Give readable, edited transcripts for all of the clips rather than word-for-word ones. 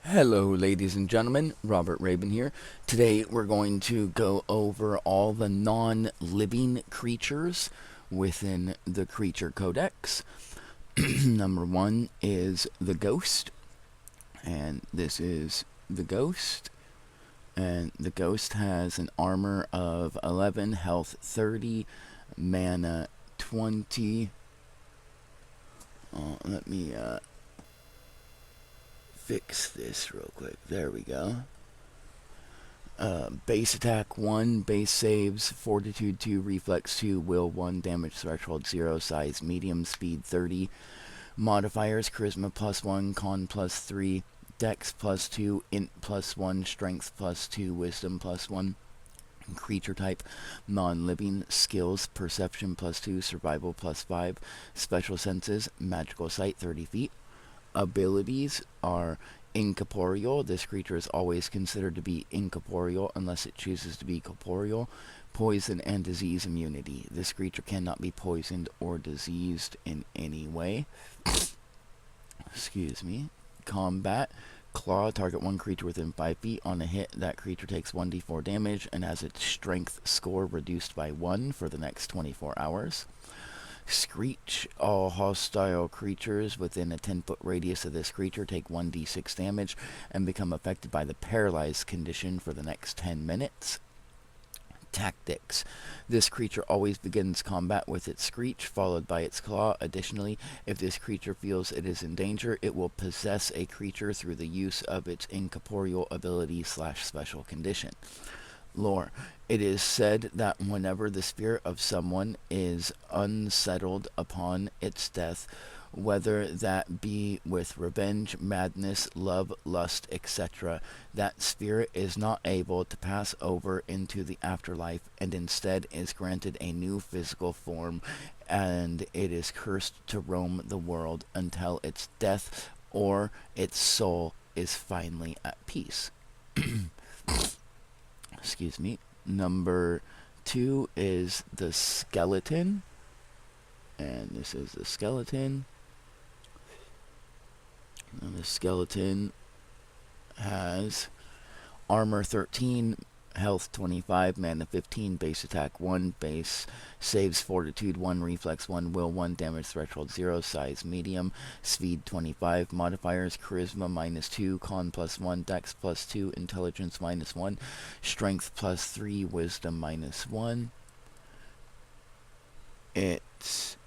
Hello, ladies and gentlemen. Robert Rabin here. Today we're going to go over all the non living creatures within the Creature Codex. Number one is the Ghost, and this is the Ghost. And the Ghost has an armor of 11, health 30, mana 20. Let me fix this real quick. There we go. Base attack 1, base saves, fortitude 2, reflex 2, will 1, damage threshold 0, size medium, speed 30. Modifiers: charisma plus 1, con plus 3, dex plus 2, int plus 1, strength plus 2, wisdom plus 1. Creature type: non-living. Skills: perception plus 2, survival plus 5. Special senses: magical sight 30 feet. Abilities are incorporeal. This creature is always considered to be incorporeal unless it chooses to be corporeal. Poison and disease immunity. This creature cannot be poisoned or diseased in any way. Excuse me. Combat. Claw. Target one creature within 5 feet. On a hit, that creature takes 1d4 damage and has its strength score reduced by 1 for the next 24 hours. Screech. All hostile creatures within a 10-foot radius of this creature take 1d6 damage and become affected by the paralyzed condition for the next 10 minutes. Tactics. This creature always begins combat with its screech, followed by its claw. Additionally, if this creature feels it is in danger, it will possess a creature through the use of its incorporeal ability/special condition. Lore. It is said that whenever the spirit of someone is unsettled upon its death, whether that be with revenge, madness, love, lust, etc., that spirit is not able to pass over into the afterlife and instead is granted a new physical form, and it is cursed to roam the world until its death or its soul is finally at peace. Excuse me. Number 2 is the skeleton. And this is the skeleton. And the skeleton has armor 13, health 25, mana 15, base attack 1, base saves fortitude 1, reflex 1, will 1, damage threshold 0, size medium, speed 25. Modifiers: charisma minus 2, con plus 1, dex plus 2, intelligence minus 1, strength plus 3, wisdom minus 1. Its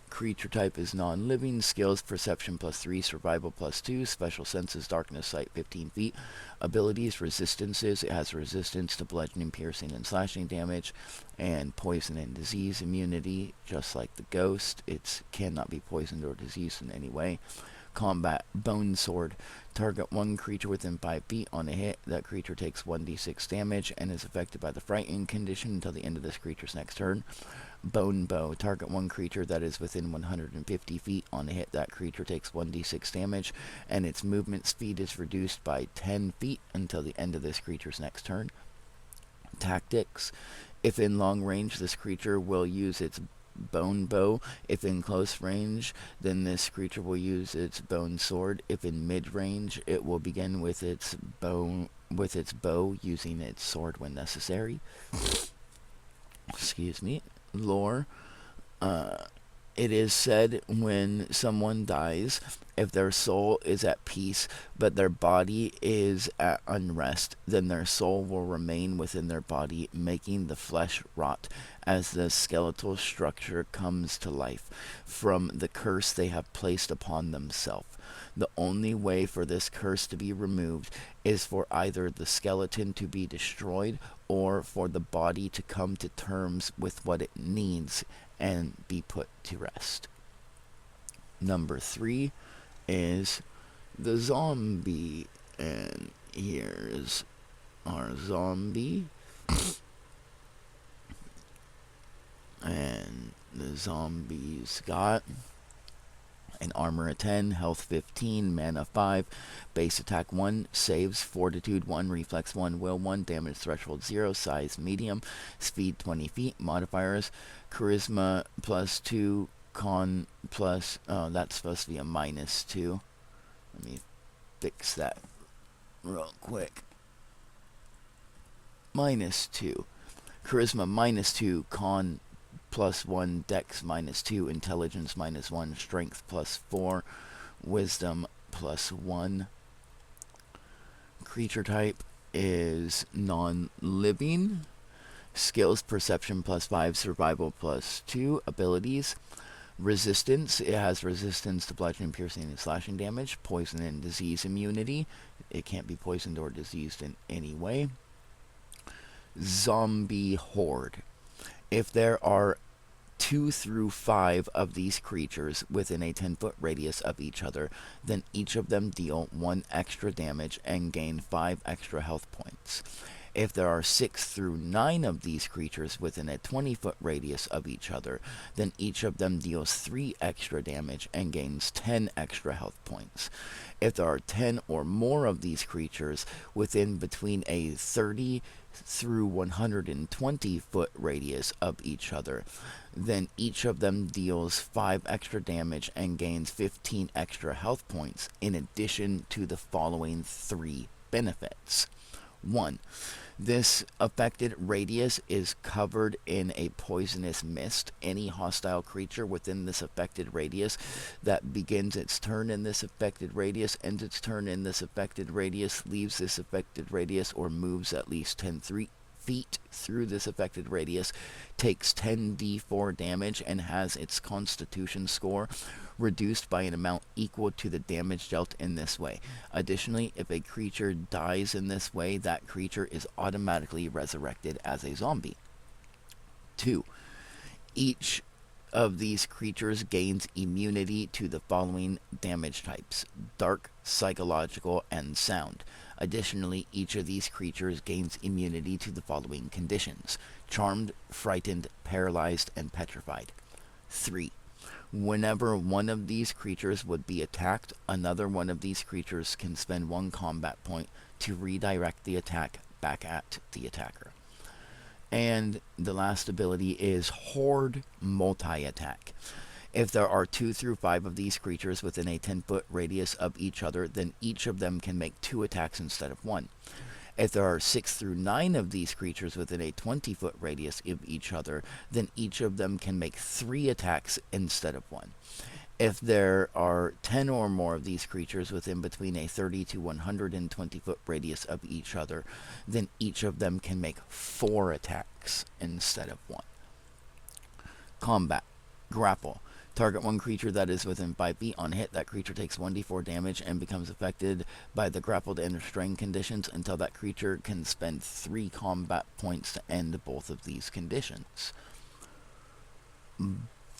creature type is non-living. Skills: perception plus 3, survival plus 2, special senses: darkness, sight 15 feet. Abilities: resistances. It has resistance to bludgeoning, piercing, and slashing damage, and poison and disease immunity. Just like the ghost, it cannot be poisoned or diseased in any way. Combat: bone sword. Target one creature within 5 feet. On a hit, that creature takes 1d6 damage and is affected by the frightened condition until the end of this creature's next turn. Bone bow. Target one creature that is within 150 feet. On a hit, that creature takes 1d6 damage, and its movement speed is reduced by 10 feet until the end of this creature's next turn. Tactics. If in long range, this creature will use its bone bow. If in close range, then this creature will use its bone sword. If in mid range, it will begin with its bow, using its sword when necessary. Excuse me. Lore. It is said when someone dies, if their soul is at peace, but their body is at unrest, then their soul will remain within their body, making the flesh rot as the skeletal structure comes to life from the curse they have placed upon themselves. The only way for this curse to be removed is for either the skeleton to be destroyed or for the body to come to terms with what it needs and be put to rest. Number 3 is the zombie, and here's our zombie. And the zombie's got an armor of 10, health 15, mana 5, base attack 1, saves fortitude 1, reflex 1, will 1, damage threshold 0, size medium, speed 20 feet. Modifiers: charisma plus 2, con plus, that's supposed to be a minus 2. Let me fix that real quick. -2. Charisma -2. Con +1. Dex -2. Intelligence -1. Strength +4. Wisdom +1. Creature type is non-living. Skills: Perception +5. Survival +2. Abilities: Resistance. It has resistance to bludgeoning, piercing, and slashing damage. Poison and disease immunity. It can't be poisoned or diseased in any way. Zombie Horde. If there are 2 through 5 of these creatures within a 10-foot radius of each other, then each of them deal 1 extra damage and gain 5 extra health points. If there are 6 through 9 of these creatures within a 20-foot radius of each other, then each of them deals 3 extra damage and gains 10 extra health points. If there are 10 or more of these creatures within between a 30 through 120-foot radius of each other, then each of them deals 5 extra damage and gains 15 extra health points in addition to the following 3 benefits. 1. This affected radius is covered in a poisonous mist. Any hostile creature within this affected radius that begins its turn in this affected radius, ends its turn in this affected radius, leaves this affected radius, or moves at least 10 feet through this affected radius takes 10d4 damage and has its constitution score reduced by an amount equal to the damage dealt in this way. Additionally, if a creature dies in this way, that creature is automatically resurrected as a zombie. 2. Each of these creatures gains immunity to the following damage types: dark, psychological, and sound. Additionally, each of these creatures gains immunity to the following conditions: charmed, frightened, paralyzed, and petrified. 3. Whenever one of these creatures would be attacked, another one of these creatures can spend 1 combat point to redirect the attack back at the attacker. And the last ability is Horde Multi-Attack. If there are 2 through 5 of these creatures within a 10-foot radius of each other, then each of them can make 2 attacks instead of 1. If there are 6 through 9 of these creatures within a 20-foot radius of each other, then each of them can make 3 attacks instead of 1. If there are 10 or more of these creatures within between a 30 to 120-foot radius of each other, then each of them can make 4 attacks instead of 1. Combat. Grapple. Target one creature that is within 5 feet. On hit, that creature takes 1d4 damage and becomes affected by the grappled and restrained conditions until that creature can spend 3 combat points to end both of these conditions.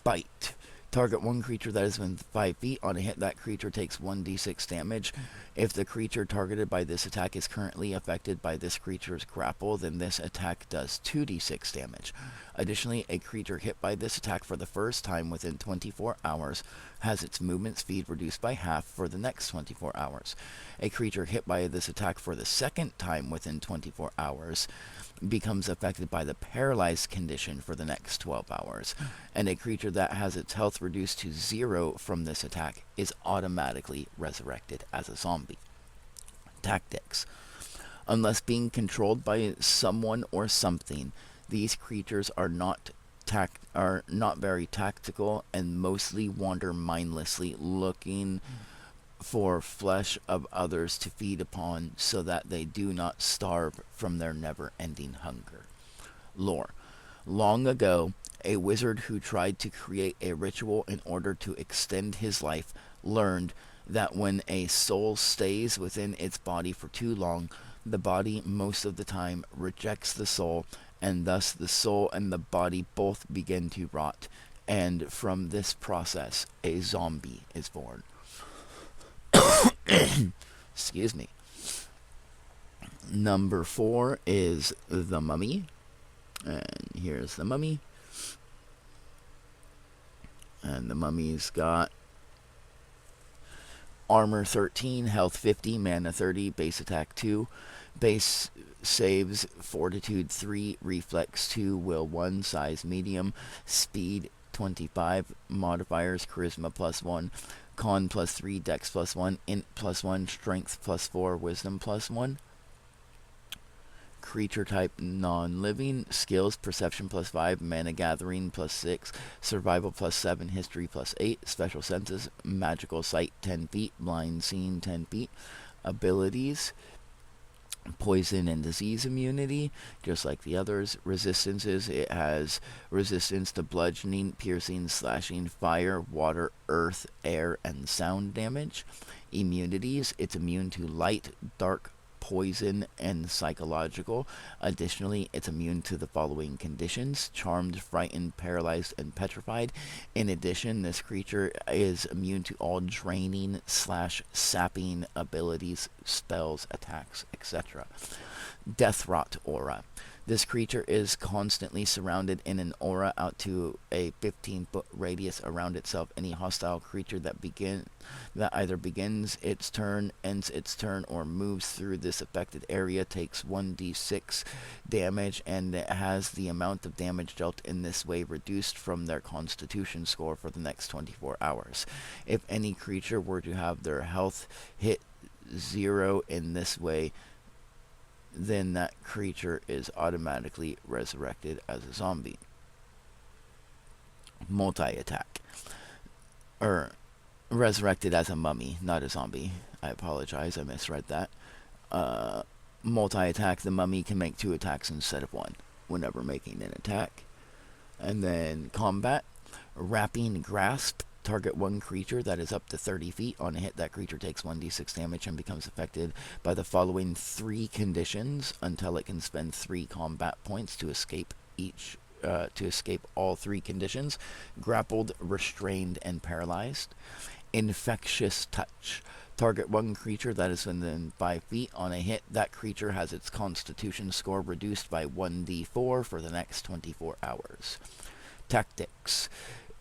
Bite. Target one creature that is within 5 feet. On a hit, that creature takes 1d6 damage. If the creature targeted by this attack is currently affected by this creature's grapple, then this attack does 2d6 damage. Additionally, a creature hit by this attack for the first time within 24 hours has its movement speed reduced by half for the next 24 hours. A creature hit by this attack for the second time within 24 hours becomes affected by the paralyzed condition for the next 12 hours, and a creature that has its health reduced to 0 from this attack is automatically resurrected as a zombie. Tactics. Unless being controlled by someone or something, these creatures are not very tactical and mostly wander mindlessly, looking for flesh of others to feed upon so that they do not starve from their never-ending hunger. Lore. Long ago, a wizard who tried to create a ritual in order to extend his life learned that when a soul stays within its body for too long, the body most of the time rejects the soul, and thus the soul and the body both begin to rot, and from this process, a zombie is born. Excuse me. Number 4 is the Mummy. And here's the Mummy. And the Mummy's got armor 13, health 50, mana 30, base attack 2, base saves fortitude 3, reflex 2, will 1, size medium, speed 25, modifiers charisma +1, Con +3, Dex +1, Int +1, Strength +4, Wisdom +1. Creature type non-living. Skills: Perception +5, Mana Gathering +6, Survival +7, History +8. Special senses: Magical Sight 10 feet, Blind Seeing 10 feet. Abilities: Poison and disease immunity, just like the others. Resistances: it has resistance to bludgeoning, piercing, slashing, fire, water, earth, air, and sound damage. Immunities: it's immune to light, dark, poison, and psychological. Additionally, it's immune to the following conditions: charmed, frightened, paralyzed, and petrified. In addition, this creature is immune to all draining / sapping abilities, spells, attacks, etc. Death Rot Aura. This creature is constantly surrounded in an aura out to a 15-foot radius around itself. Any hostile creature that either begins its turn, ends its turn, or moves through this affected area takes 1d6 damage, and it has the amount of damage dealt in this way reduced from their constitution score for the next 24 hours. If any creature were to have their health hit 0 in this way, then that creature is automatically resurrected as a zombie. Multi-attack. Resurrected as a mummy, not a zombie. I apologize, I misread that. Multi-attack, the mummy can make 2 attacks instead of 1 whenever making an attack. And then combat. Wrapping Grasp. Target one creature that is up to 30 feet. On a hit, that creature takes 1d6 damage and becomes affected by the following 3 conditions until it can spend 3 combat points to escape all 3 conditions: grappled, restrained, and paralyzed. Infectious Touch. Target one creature that is within 5 feet. On a hit, that creature has its constitution score reduced by 1d4 for the next 24 hours. Tactics.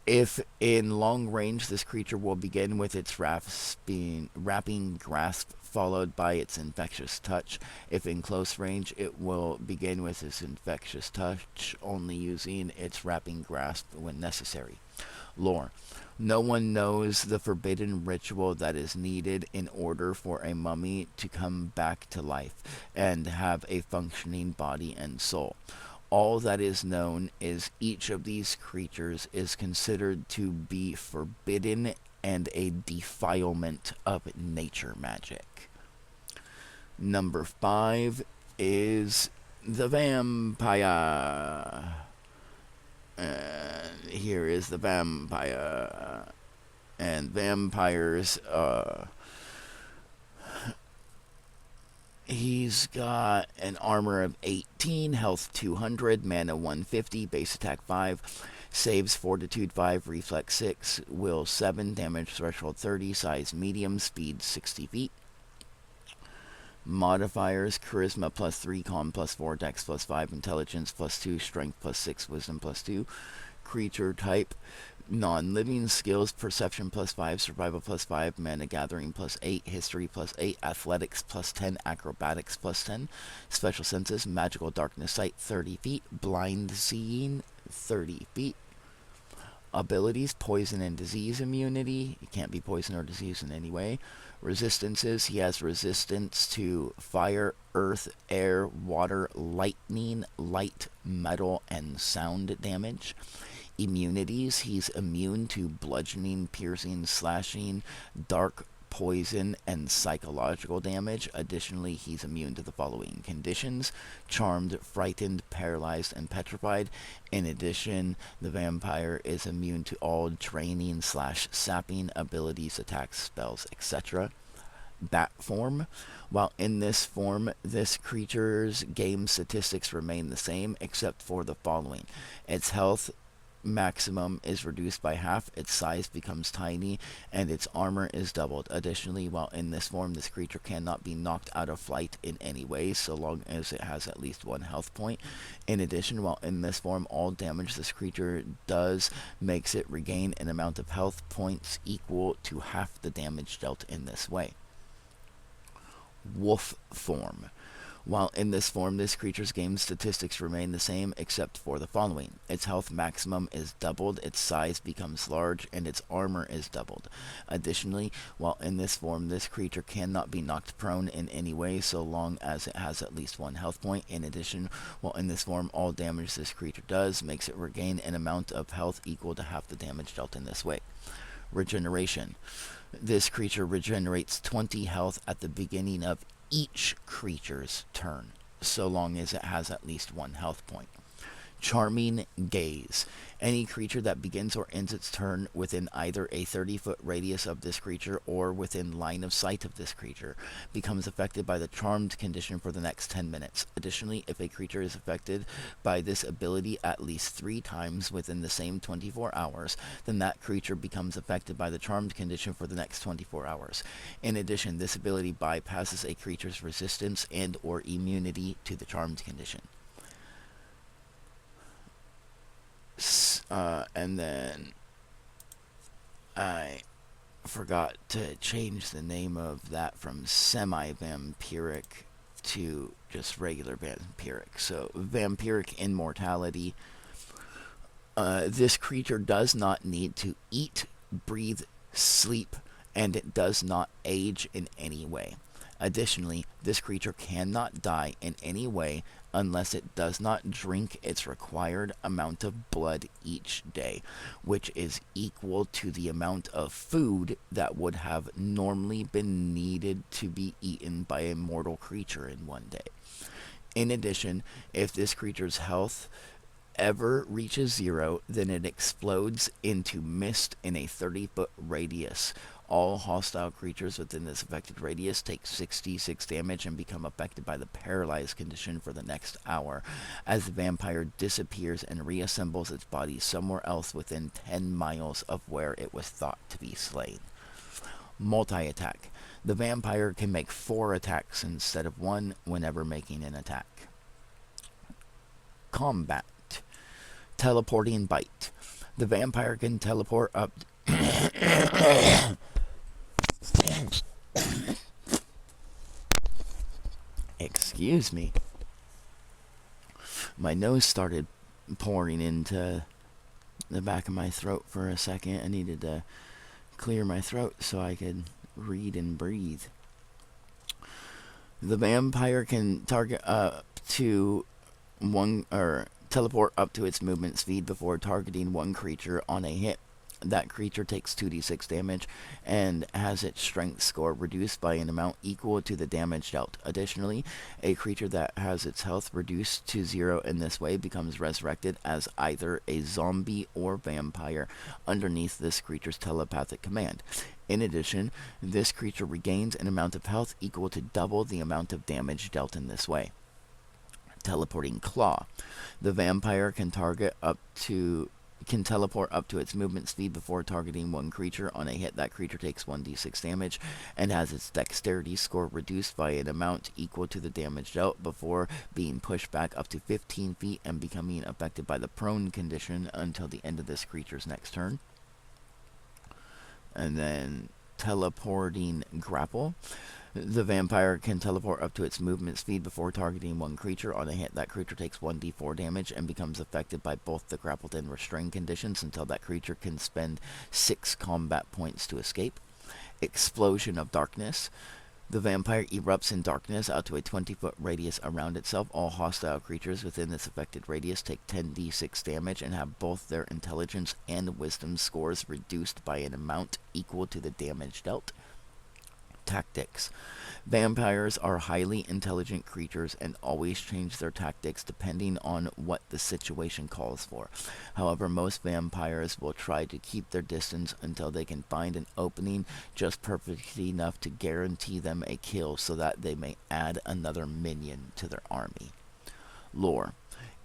If in long range, this creature will begin with its wrapping grasp, followed by its infectious touch. If in close range, it will begin with its infectious touch, only using its wrapping grasp when necessary. Lore. No one knows the forbidden ritual that is needed in order for a mummy to come back to life and have a functioning body and soul. All that is known is each of these creatures is considered to be forbidden and a defilement of nature magic. Number 5 is the vampire. Here is the vampire. And vampires, he's got an armor of 18, health 200, mana 150, base attack 5, saves fortitude 5, reflex 6, will 7, damage threshold 30, size medium, speed 60 feet. Modifiers: charisma +3, calm +4, dex +5, intelligence +2, strength +6, wisdom +2. Creature type non-living. Skills: perception +5, survival +5, mana gathering +8, history +8, athletics +10, acrobatics +10. Special senses: magical darkness sight 30 feet, blind seeing 30 feet. Abilities: poison and disease immunity. He can't be poisoned or diseased in any way. Resistances: he has resistance to fire, earth, air, water, lightning, light, metal, and sound damage. Immunities: he's immune to bludgeoning, piercing, slashing, dark, poison, and psychological damage. Additionally, he's immune to the following conditions: charmed, frightened, paralyzed, and petrified. In addition, the vampire is immune to all draining / sapping abilities, attacks, spells, etc. Bat form. While in this form, this creature's game statistics remain the same except for the following: its health maximum is reduced by half, its size becomes tiny, and its armor is doubled. Additionally, while in this form, this creature cannot be knocked out of flight in any way so long as it has at least 1 health point. In addition, while in this form, all damage this creature does makes it regain an amount of health points equal to half the damage dealt in this way. Wolf form. While in this form, this creature's game statistics remain the same except for the following. Its health maximum is doubled, its size becomes large, and its armor is doubled. Additionally, while in this form, this creature cannot be knocked prone in any way so long as it has at least one health point. In addition, while in this form, all damage this creature does makes it regain an amount of health equal to half the damage dealt in this way. Regeneration. This creature regenerates 20 health at the beginning of each creature's turn, so long as it has at least one health point. Charming Gaze. Any creature that begins or ends its turn within either a 30-foot radius of this creature or within line of sight of this creature becomes affected by the charmed condition for the next 10 minutes. Additionally, if a creature is affected by this ability at least 3 times within the same 24 hours, then that creature becomes affected by the charmed condition for the next 24 hours. In addition, this ability bypasses a creature's resistance and or immunity to the charmed condition. And then I forgot to change the name of that from semi-vampiric to just regular vampiric. So vampiric immortality. This creature does not need to eat, breathe, sleep, and it does not age in any way. Additionally, this creature cannot die in any way unless it does not drink its required amount of blood each day, which is equal to the amount of food that would have normally been needed to be eaten by a mortal creature in one day. In addition, if this creature's health ever reaches 0, then it explodes into mist in a 30-foot radius. All hostile creatures within this affected radius take 66 damage and become affected by the paralyzed condition for the next hour, as the vampire disappears and reassembles its body somewhere else within 10 miles of where it was thought to be slain. Multi-attack. The vampire can make 4 attacks instead of 1 whenever making an attack. Combat. Teleporting Bite. The vampire can teleport up... Excuse me. My nose started pouring into the back of my throat for a second. I needed to clear my throat so I could read and breathe. The vampire can target up to one or teleport up to its movement speed before targeting one creature on a hit. That creature takes 2d6 damage and has its strength score reduced by an amount equal to the damage dealt. Additionally, a creature that has its health reduced to 0 in this way becomes resurrected as either a zombie or vampire underneath this creature's telepathic command. In addition, this creature regains an amount of health equal to double the amount of damage dealt in this way. Teleporting Claw. The vampire can teleport up to its movement speed before targeting one creature. On a hit, that creature takes 1d6 damage and has its dexterity score reduced by an amount equal to the damage dealt before being pushed back up to 15 feet and becoming affected by the prone condition until the end of this creature's next turn. And then Teleporting Grapple. The vampire can teleport up to its movement speed before targeting one creature. On a hit, that creature takes 1d4 damage and becomes affected by both the grappled and restrained conditions until that creature can spend 6 combat points to escape. Explosion of Darkness. The vampire erupts in darkness out to a 20-foot radius around itself. All hostile creatures within this affected radius take 10d6 damage and have both their intelligence and wisdom scores reduced by an amount equal to the damage dealt. Tactics. Vampires are highly intelligent creatures and always change their tactics depending on what the situation calls for. However, most vampires will try to keep their distance until they can find an opening just perfectly enough to guarantee them a kill so that they may add another minion to their army. Lore.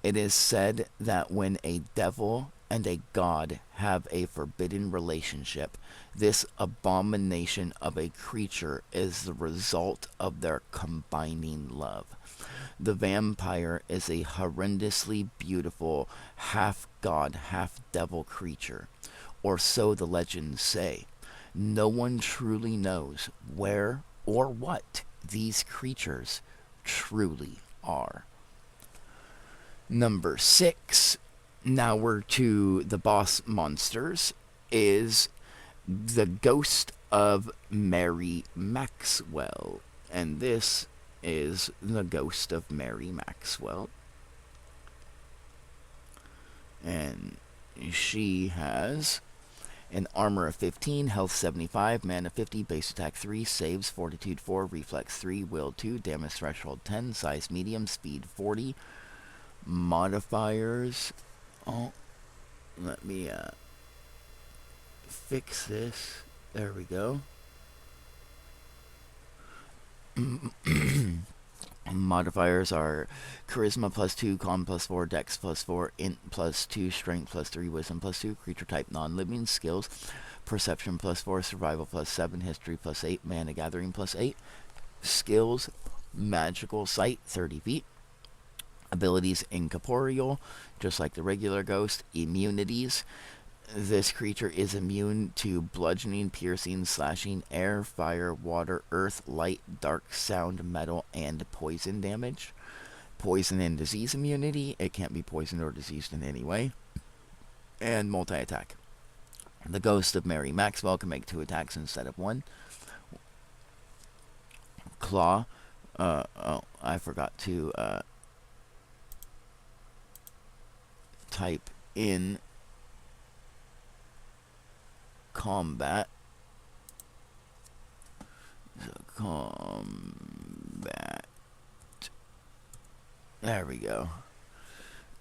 It is said that when a devil and a god have a forbidden relationship, this abomination of a creature is the result of their combining love. The vampire is a horrendously beautiful half-god, half-devil creature, or so the legends say. No one truly knows where or what these creatures truly are. Number 6, now we're to the boss monsters, is the Ghost of Mary Maxwell. And this is the Ghost of Mary Maxwell. And she has an armor of 15, health 75, mana 50, base attack 3, saves fortitude 4, reflex 3, will 2, damage threshold 10, size medium, speed 40, modifiers. Oh, let me fix this. There we go. Modifiers are Charisma +2, Con +4, Dex +4, Int +2, Strength +3, Wisdom +2, Creature type non-living. Skills: Perception +4, Survival +7, History +8, Mana Gathering +8. Skills: Magical Sight 30 feet. Abilities: Incorporeal, just like the regular ghost. Immunities: this creature is immune to bludgeoning, piercing, slashing, air, fire, water, earth, light, dark, sound, metal, and poison damage. Poison and disease immunity. It can't be poisoned or diseased in any way. And multi-attack. The Ghost of Mary Maxwell can make 2 attacks instead of 1. Claw. I forgot to type in combat. So combat. There we go.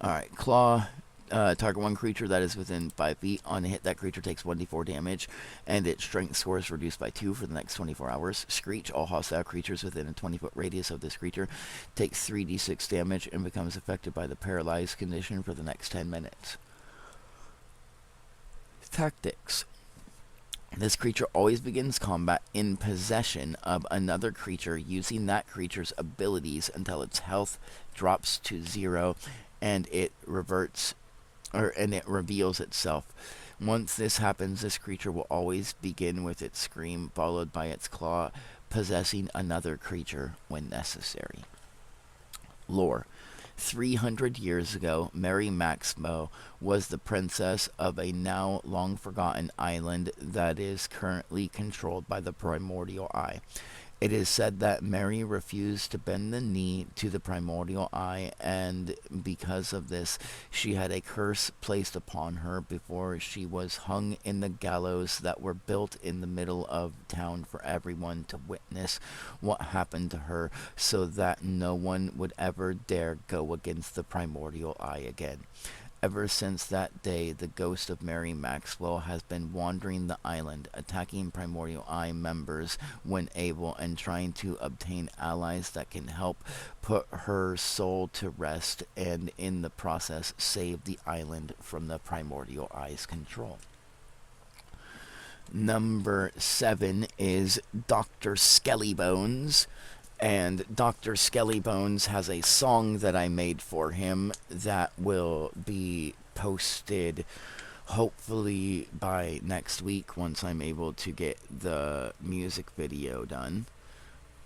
Alright, Claw. Target 1 creature that is within 5 feet. On a hit, that creature takes 1d4 damage, and its strength score is reduced by 2 for the next 24 hours. Screech. All hostile creatures within a 20-foot radius of this creature takes 3d6 damage and becomes affected by the paralyzed condition for the next 10 minutes. Tactics. This creature always begins combat in possession of another creature using that creature's abilities until its health drops to 0 and it reverts and it reveals itself. Once this happens, this creature will always begin with its scream, followed by its claw, possessing another creature when necessary. Lore. 300 years ago, Mary Maxwell was the princess of a now long-forgotten island that is currently controlled by the Primordial Eye. It is said that Mary refused to bend the knee to the Primordial Eye, and because of this, she had a curse placed upon her before she was hung in the gallows that were built in the middle of town for everyone to witness what happened to her, so that no one would ever dare go against the Primordial Eye again. Ever since that day, the ghost of Mary Maxwell has been wandering the island, attacking Primordial Eye members when able, and trying to obtain allies that can help put her soul to rest, and in the process save the island from the Primordial Eye's control. Number 7 is Dr. Skellybones. And Dr. Skellybones has a song that I made for him that will be posted hopefully by next week once I'm able to get the music video done.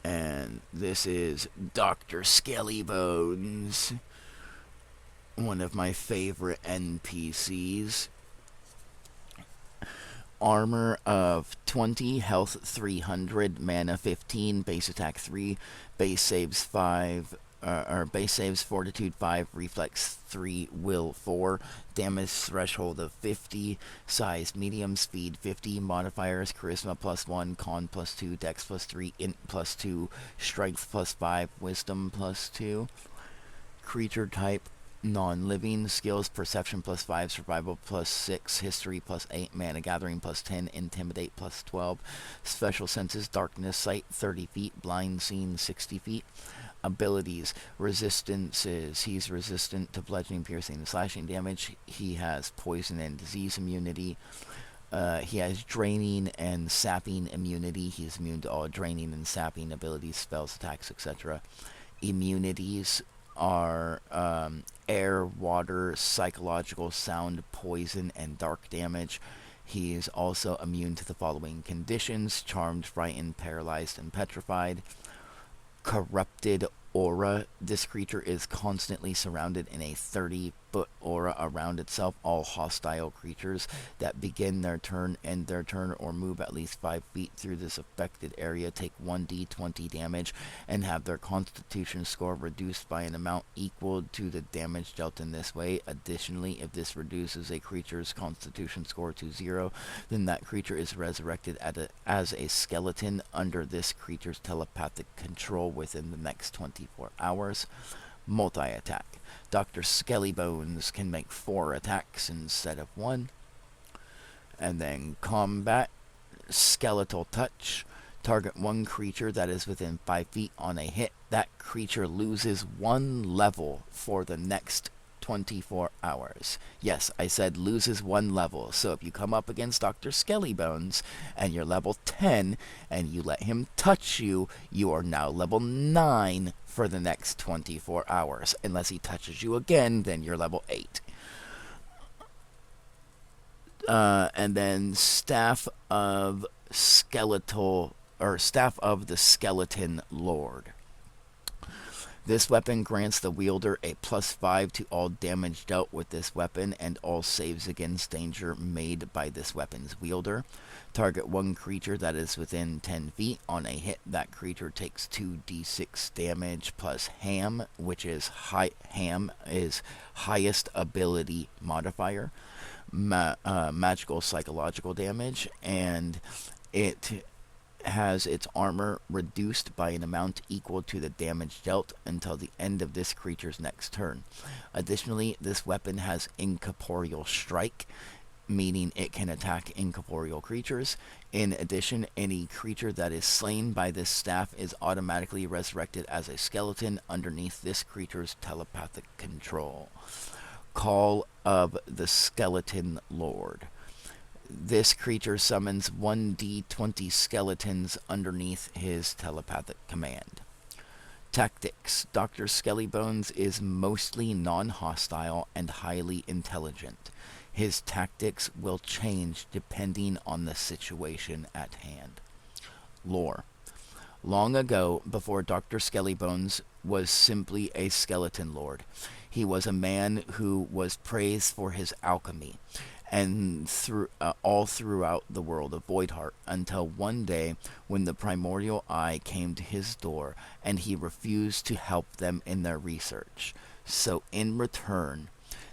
And this is Dr. Skellybones, one of my favorite NPCs. Armor of 20, health 300, mana 15, base attack 3, base saves 5, base saves fortitude 5, reflex 3, will 4, damage threshold of 50, size medium, speed 50, modifiers charisma +1, con +2, dex +3, int +2, strength +5, wisdom +2, creature type non-living. Skills: perception +5, survival +6, history +8, mana gathering +10, intimidate +12. Special senses: darkness sight 30 feet, blind seeing 60 feet. Abilities: resistances. He's resistant to bludgeoning, piercing, and slashing damage. He has poison and disease immunity. He has draining and sapping immunity. He is immune to all draining and sapping abilities, spells, attacks, etc. Immunities are air, water, psychological, sound, poison, and dark damage. He is also immune to the following conditions: charmed, frightened, paralyzed, and petrified. Corrupted aura. This creature is constantly surrounded in a 30-foot aura around itself. All hostile creatures that begin their turn, end their turn, or move at least 5 feet through this affected area take 1d20 damage and have their constitution score reduced by an amount equal to the damage dealt in this way. Additionally, if this reduces a creature's constitution score to 0, then that creature is resurrected as a skeleton under this creature's telepathic control within the next 24 hours. Multi-attack. Dr. Skellybones can make 4 attacks instead of 1. And then combat. Skeletal touch. Target one creature that is within 5 feet on a hit. That creature loses 1 level for the next 24 hours. Yes, I said loses 1 level. So if you come up against Dr. Skellybones and you're level 10 and you let him touch you, you are now level 9 for the next 24 hours. Unless he touches you again, then you're level 8. And then Staff of the Skeleton Lord. This weapon grants the wielder a +5 to all damage dealt with this weapon and all saves against danger made by this weapon's wielder. Target one creature that is within 10 feet. On a hit, that creature takes 2d6 damage plus Ham, which is Ham is highest ability modifier, magical psychological damage, and it has its armor reduced by an amount equal to the damage dealt until the end of this creature's next turn. Additionally, this weapon has incorporeal strike, meaning it can attack incorporeal creatures. In addition, any creature that is slain by this staff is automatically resurrected as a skeleton underneath this creature's telepathic control. Call of the Skeleton Lord. This creature summons 1d20 skeletons underneath his telepathic command. Tactics. Dr. Skellybones is mostly non-hostile and highly intelligent. His tactics will change depending on the situation at hand. Lore. Long ago, before Dr. Skellybones was simply a skeleton lord, he was a man who was praised for his alchemy and all throughout the world of Voidheart, until one day when the Primordial Eye came to his door and he refused to help them in their research. So in return,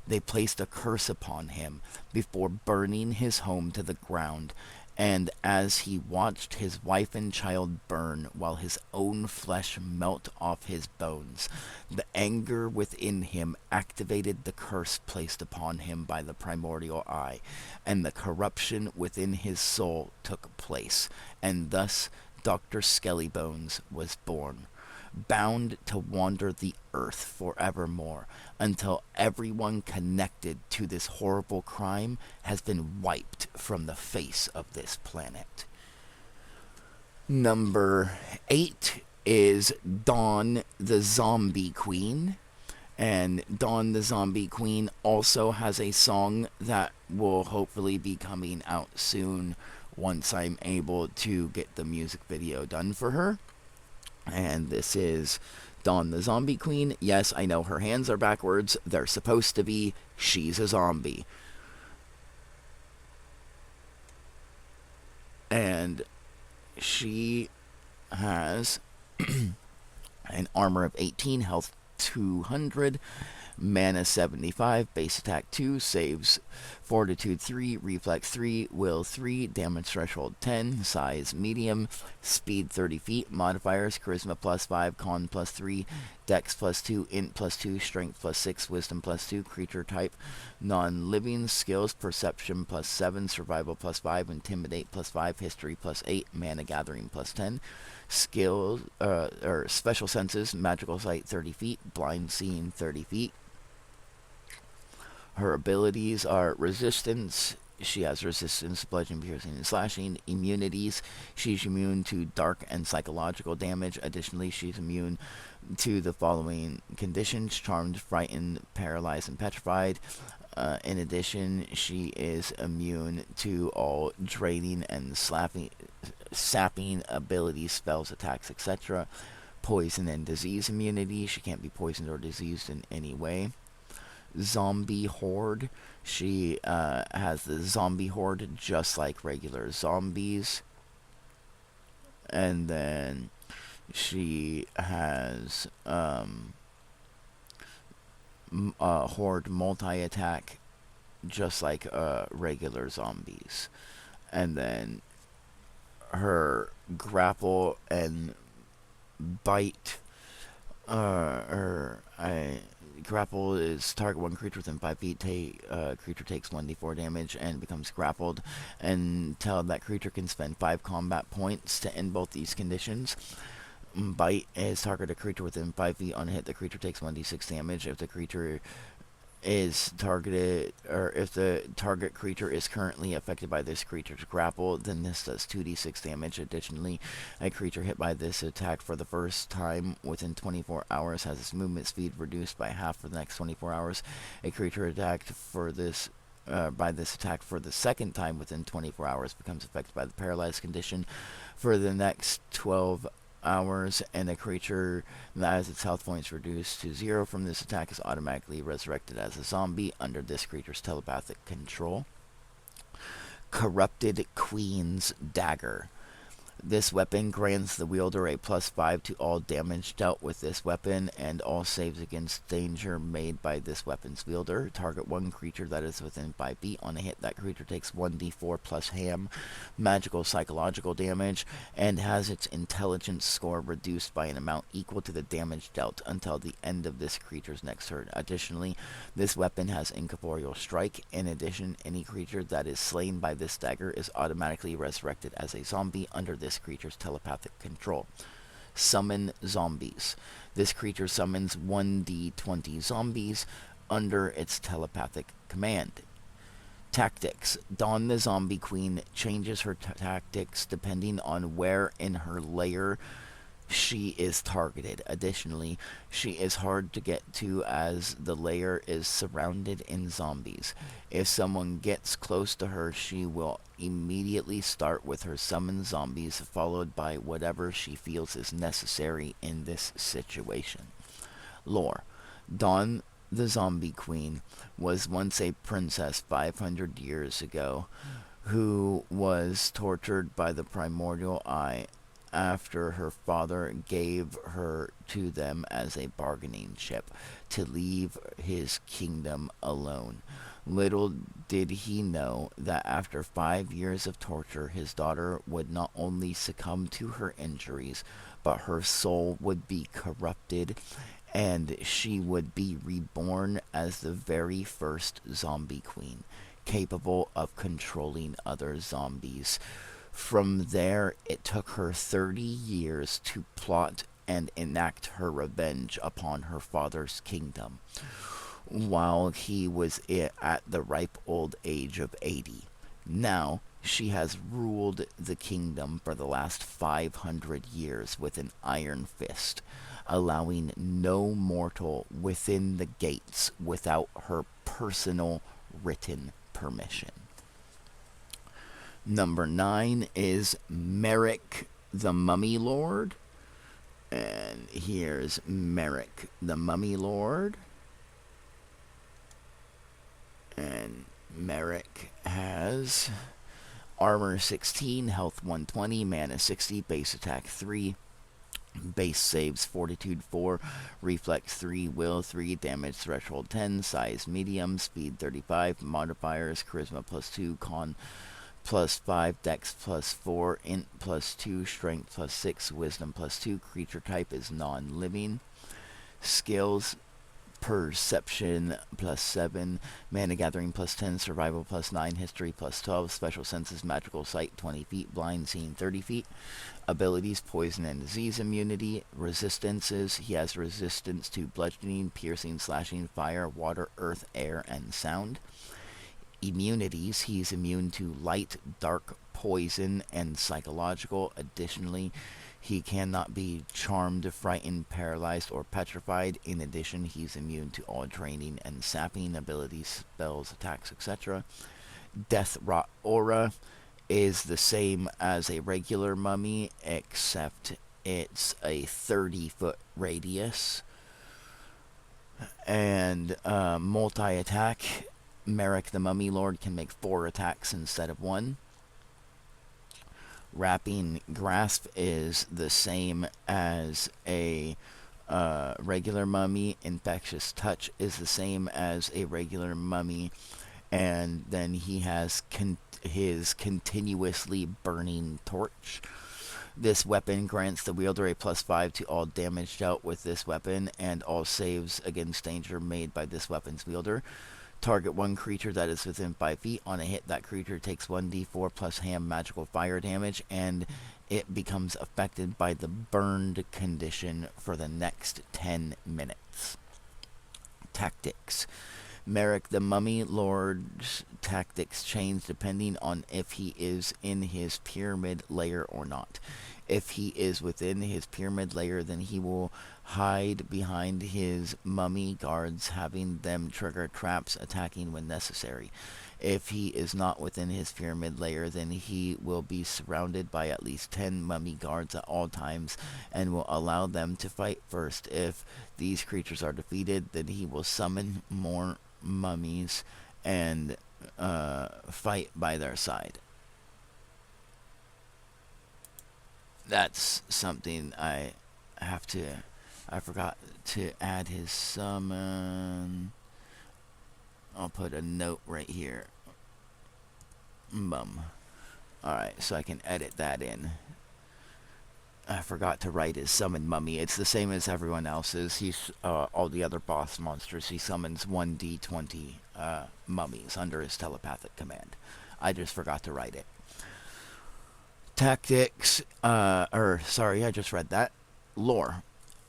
they placed a curse upon him before burning his home to the ground, and as he watched his wife and child burn while his own flesh melt off his bones, the anger within him activated the curse placed upon him by the Primordial Eye, and the corruption within his soul took place, and thus Dr. Skellybones was born, bound to wander the earth forevermore, until everyone connected to this horrible crime has been wiped from the face of this planet. Number 8 is Dawn the Zombie Queen. And Dawn the Zombie Queen also has a song that will hopefully be coming out soon once I'm able to get the music video done for her. And this is Dawn the Zombie Queen. Yes, I know her hands are backwards. They're supposed to be. She's a zombie. And she has an armor of 18, health 200, mana 75, base attack 2, saves fortitude 3, reflex 3, will 3, damage threshold 10, size medium, speed 30 feet, modifiers charisma +5, con +3, dex +2, int +2, strength +6, wisdom +2, creature type non-living, skills perception +7, survival +5, intimidate +5, history +8, mana gathering +10, skills or special senses, magical sight 30 feet, blind seeing 30 feet. Her abilities are resistance. She has resistance, bludgeoning, piercing, and slashing. Immunities. She's immune to dark and psychological damage. Additionally, she's immune to the following conditions: charmed, frightened, paralyzed, and petrified. In addition, she is immune to all draining and sapping abilities, spells, attacks, etc. Poison and disease immunity. She can't be poisoned or diseased in any way. Zombie horde. She has the zombie horde just like regular zombies. And then she has horde multi-attack just like regular zombies. And then her grapple and bite, grapple is target one creature within 5 feet. Creature takes 1d4 damage and becomes grappled until that creature can spend 5 combat points to end both these conditions. Bite is target a creature within 5 feet. On hit, the creature takes 1d6 damage. If the creature is targeted, or if the target creature is currently affected by this creature's grapple, then this does 2d6 damage. Additionally, a creature hit by this attack for the first time within 24 hours has its movement speed reduced by half for the next 24 hours. A creature attacked for this by this attack for the second time within 24 hours becomes affected by the paralyzed condition for the next 12 hours, and a creature that has its health points reduced to 0 from this attack is automatically resurrected as a zombie under this creature's telepathic control. Corrupted Queen's Dagger. This weapon grants the wielder a +5 to all damage dealt with this weapon and all saves against danger made by this weapon's wielder. Target one creature that is within 5 feet. On a hit, that creature takes 1d4 plus ham magical psychological damage and has its intelligence score reduced by an amount equal to the damage dealt until the end of this creature's next turn. Additionally, this weapon has incorporeal strike. In addition, any creature that is slain by this dagger is automatically resurrected as a zombie under this creature's telepathic control. Summon zombies. This creature summons 1d20 zombies under its telepathic command. Tactics. Dawn the Zombie Queen changes her tactics depending on where in her lair she is targeted. Additionally, she is hard to get to as the lair is surrounded in zombies. If someone gets close to her, she will immediately start with her summoned zombies, followed by whatever she feels is necessary in this situation. Lore. Dawn the Zombie Queen was once a princess 500 years ago who was tortured by the Primordial Eye after her father gave her to them as a bargaining chip to leave his kingdom alone. Little did he know that after 5 years of torture, his daughter would not only succumb to her injuries, but her soul would be corrupted and she would be reborn as the very first zombie queen, capable of controlling other zombies. From there, it took her 30 years to plot and enact her revenge upon her father's kingdom, while he was at the ripe old age of 80. Now, she has ruled the kingdom for the last 500 years with an iron fist, allowing no mortal within the gates without her personal written permission. Number 9 is Merrick the Mummy Lord. And here's Merrick the Mummy Lord. And Merrick has armor 16, health 120, mana 60, base attack 3, base saves fortitude 4, reflex 3, will 3, damage threshold 10, size medium, speed 35, modifiers charisma +2, con +5, dex +4, int +2, strength +6, wisdom +2, creature type is non-living. Skills: perception +7, mana gathering +10, survival +9, history +12, special senses magical sight 20 feet, blind seeing 30 feet. Abilities: poison and disease immunity. Resistances: he has resistance to bludgeoning, piercing, slashing, fire, water, earth, air, and sound. Immunities: he's immune to light, dark, poison, and psychological. Additionally, he cannot be charmed, frightened, paralyzed, or petrified. In addition, he's immune to all draining and sapping abilities, spells, attacks, etc. Death Rot Aura is the same as a regular mummy, except it's a 30-foot radius. And multi-attack, Merrick the Mummy Lord can make 4 attacks instead of 1. Wrapping Grasp is the same as a regular mummy. Infectious Touch is the same as a regular mummy. And then he has his Continuously Burning Torch. This weapon grants the wielder a +5 to all damage dealt with this weapon and all saves against danger made by this weapon's wielder. Target one creature that is within 5 feet. On a hit, that creature takes 1d4 plus ham magical fire damage, and it becomes affected by the burned condition for the next 10 minutes. Tactics. Merrick the Mummy Lord's tactics change depending on if he is in his pyramid layer or not. If he is within his pyramid layer, then he will hide behind his mummy guards, having them trigger traps, attacking when necessary. If he is not within his pyramid layer, then he will be surrounded by at least 10 mummy guards at all times and will allow them to fight first. If these creatures are defeated, then he will summon more mummies and fight by their side. That's something I forgot to add his summon. I'll put a note right here. Alright, so I can edit that in. I forgot to write his summon mummy. It's the same as everyone else's. He's all the other boss monsters. He summons 1d20 mummies under his telepathic command. I just forgot to write it. Tactics, I just read that. Lore.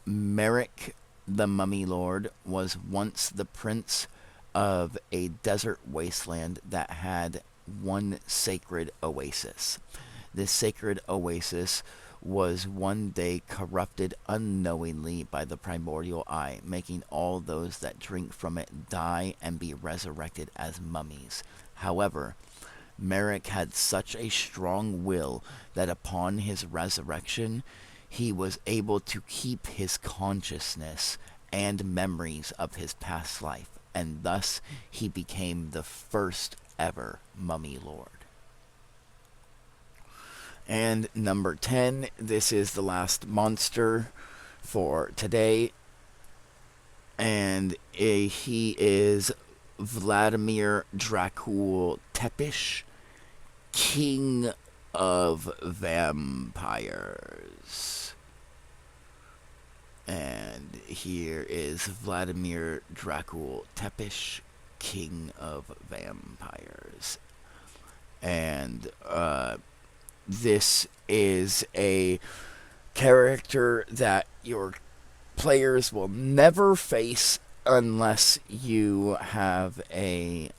Merrick the Mummy Lord was once the prince of a desert wasteland that had one sacred oasis. This sacred oasis was one day corrupted unknowingly by the primordial eye, making all those that drink from it die and be resurrected as mummies. However, Merrick had such a strong will that upon his resurrection, he was able to keep his consciousness and memories of his past life, and thus he became the first ever Mummy Lord. And number 10, this is the last monster for today, and he is Vladimir Dracul Tepish, King of Vampires. And here is Vladimir Dracul Tepish, King of Vampires. And this is a character that your players will never face unless you have a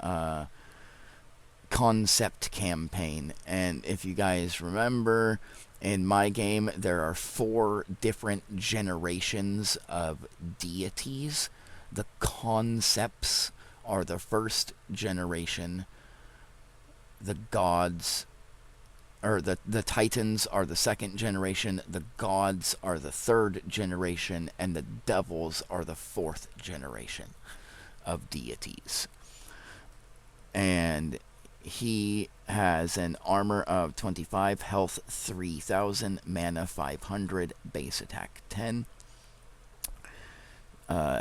concept campaign. And if you guys remember, in my game there are 4 different generations of deities. The concepts are the first generation, the gods, or the titans are the second generation, the gods are the third generation, and the devils are the 4th generation of deities. And he has an armor of 25, health 3000, mana 500, base attack 10.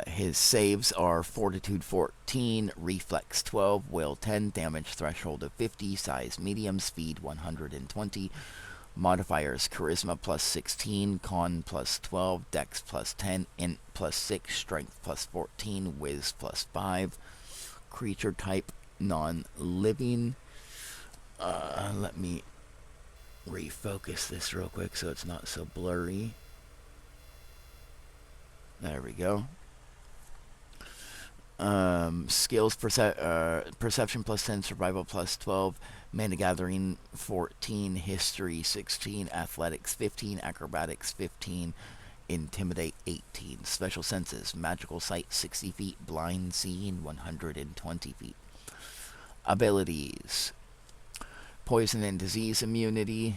His saves are Fortitude 14, Reflex 12, Will 10, Damage threshold of 50, Size medium, Speed 120. Modifiers: Charisma plus 16, Con plus 12, Dex plus 10, Int plus 6, Strength plus 14, Wiz plus 5. Creature type: non-living. Let me refocus this real quick so it's not so blurry. There we go. Skills: Perception plus 10, Survival plus 12, Mana Gathering 14, History 16, Athletics 15, Acrobatics 15, Intimidate 18. Special senses: Magical Sight 60 feet, Blind Seeing 120 feet. Abilities: Poison and Disease Immunity,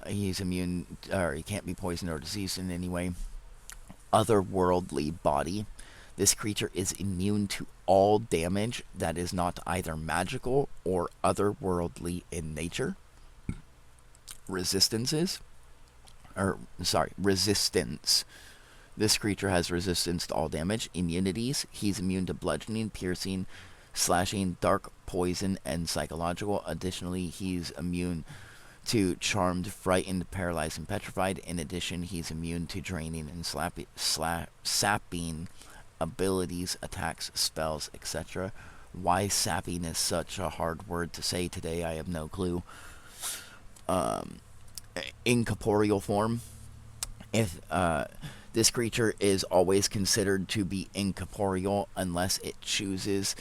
He's immune, or he can't be poisoned or diseased in any way. Otherworldly body. This creature is immune to all damage that is not either magical or otherworldly in nature. Resistances, resistance. This creature has resistance to all damage. Immunities. He's immune to bludgeoning, piercing, slashing, dark poison, and psychological. Additionally, he's immune to charmed, frightened, paralyzed, and petrified. In addition, he's immune to draining and sapping abilities, attacks, spells, etc. Why sapping is such a hard word to say today, I have no clue. Incorporeal form. If this creature is always considered to be incorporeal unless it chooses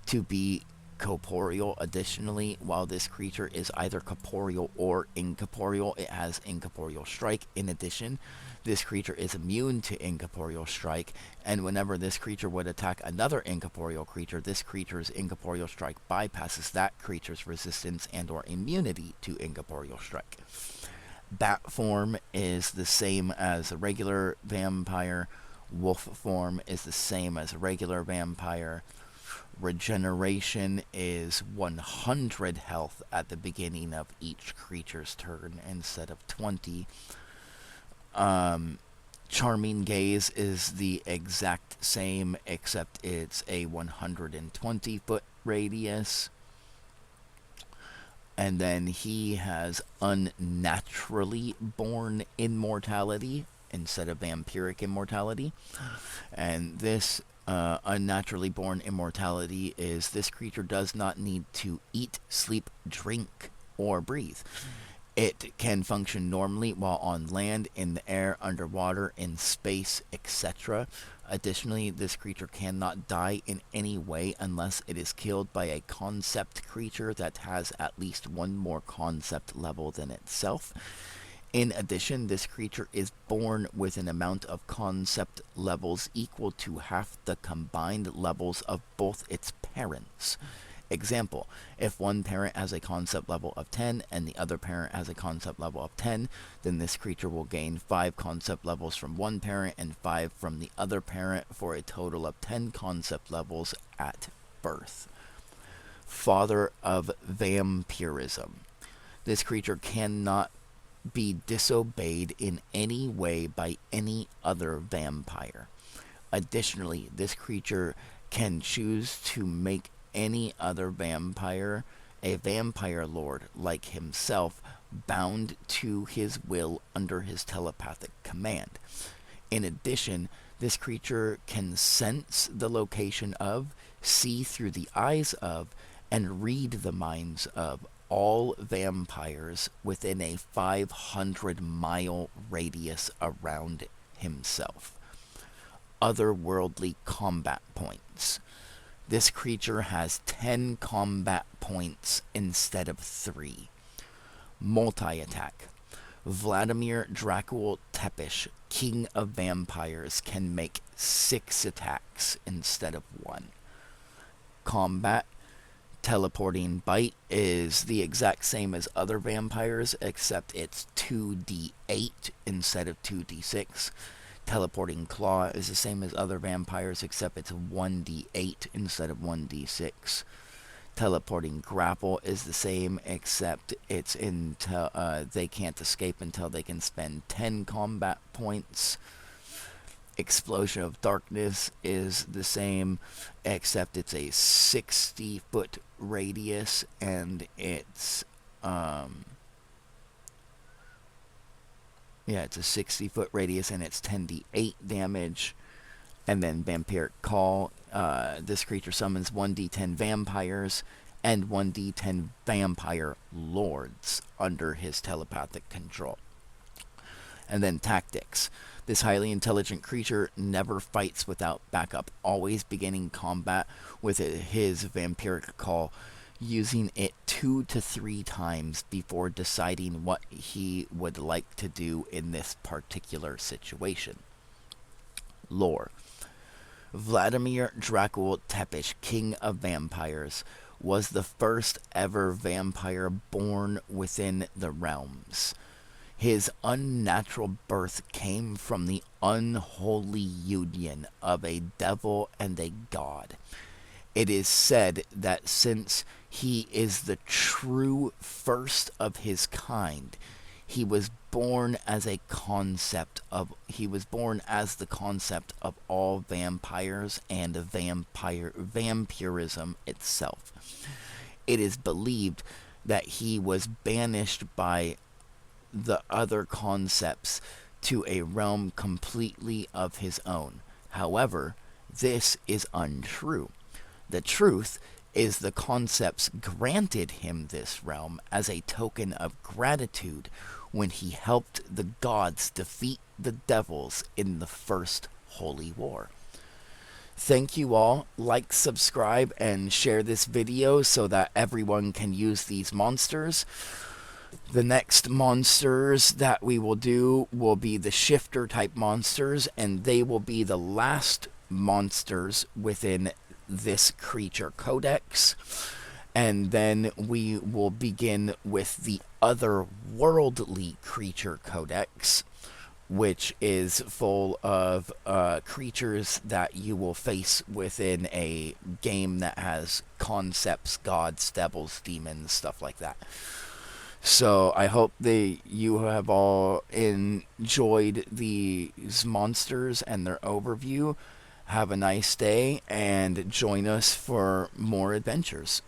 to be corporeal. Additionally, while this creature is either corporeal or incorporeal, it has incorporeal strike. In addition, this creature is immune to incorporeal strike, and whenever this creature would attack another incorporeal creature, this creature's incorporeal strike bypasses that creature's resistance and or immunity to incorporeal strike. Bat form is the same as a regular vampire. Wolf form is the same as a regular vampire. Regeneration is 100 health at the beginning of each creature's turn instead of 20. Charming Gaze is the exact same, except it's a 120-foot radius. And then he has unnaturally born immortality instead of vampiric immortality. And this unnaturally born immortality is this creature does not need to eat, sleep, drink, or breathe. It can function normally while on land, in the air, underwater, in space, etc. Additionally, this creature cannot die in any way unless it is killed by a concept creature that has at least one more concept level than itself. In addition, this creature is born with an amount of concept levels equal to half the combined levels of both its parents. Example, if one parent has a concept level of 10 and the other parent has a concept level of 10, then this creature will gain 5 concept levels from one parent and 5 from the other parent for a total of 10 concept levels at birth. Father of Vampirism. This creature cannot be disobeyed in any way by any other vampire. Additionally, this creature can choose to make any other vampire, a vampire lord like himself, bound to his will under his telepathic command. In addition, this creature can sense the location of, see through the eyes of, and read the minds of all vampires within a 500-mile radius around himself. Otherworldly combat points. This creature has 10 combat points instead of 3. Multi-attack. Vladimir Dracul Tepish, King of Vampires, can make 6 attacks instead of 1. Combat. Teleporting Bite is the exact same as other vampires, except it's 2d8 instead of 2d6. Teleporting Claw is the same as other vampires, except it's 1d8 instead of 1d6. Teleporting Grapple is the same, except it's until they can't escape until they can spend 10 combat points. Explosion of Darkness is the same, except it's a 60-foot radius, and it's it's a 60-foot radius, and it's 10d8 damage. And then Vampiric Call. This creature summons 1d10 vampires and 1d10 vampire lords under his telepathic control. And then Tactics. This highly intelligent creature never fights without backup, always beginning combat with his Vampiric Call, using it 2 to 3 times before deciding what he would like to do in this particular situation. Lore. Vladimir Dracul Tepish, King of Vampires, was the first ever vampire born within the realms. His unnatural birth came from the unholy union of a devil and a god. It is said that since he is the true first of his kind, he was born as the concept of all vampires and vampirism itself. It is believed that he was banished by the other concepts to a realm completely of his own. However, this is untrue. The truth is the concepts granted him this realm as a token of gratitude when he helped the gods defeat the devils in the first holy war. Thank you all. Like, subscribe, and share this video so that everyone can use these monsters. The next monsters that we will do will be the shifter type monsters, and they will be the last monsters within this creature codex. And then we will begin with the otherworldly creature codex, which is full of creatures that you will face within a game that has concepts, gods, devils, demons, stuff like that. So I hope that you have all enjoyed these monsters and their overview. Have a nice day and join us for more adventures.